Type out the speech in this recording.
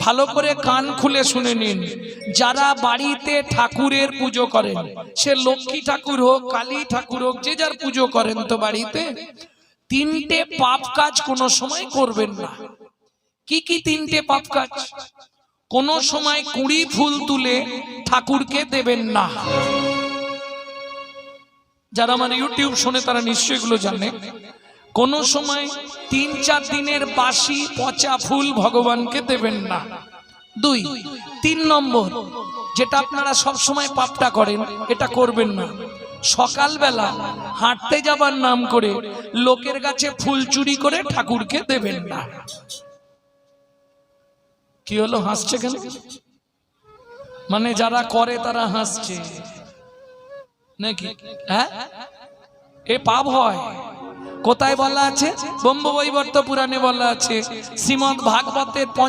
ভালো করে কান খুলে শুনে নিন। যারা বাড়িতে ঠাকুরের পুজো করেন, সে লক্ষ্মী ঠাকুর হোক, কালী ঠাকুর হোক, যে যার পুজো করেন, তো বাড়িতে তিনটে পাপ কাজ কোনো সময় করবেন না। কি কি তিনটে পাপ কাজ? কোন সময় কুড়ি ফুল তুলে ঠাকুরকে দেবেন না। যারা আমার ইউটিউব শুনে তারা নিশ্চয়ই এগুলো জানে। কোন সময় ৩-৪ দিনের বাসি পচা ফুল ভগবানকে দেবেন না। ২, ৩ নম্বর, যেটা আপনারা সব সময় পাপটা করেন, এটা করবেন না। সকালবেলা হাঁটতে যাবার নাম করে লোকের কাছে ফুল চুরি করে ঠাকুরকে দেবেন না। কি হলো, হাসছে কেন? মানে যারা করে তারা হাসছে নাকি? হ্যাঁ, এ পাপ হয়। কোথায় বলা আছে? ব্রহ্মবৈবর্ত পুরাণে বলা আছে, শ্রীমদ্ ভাগবতের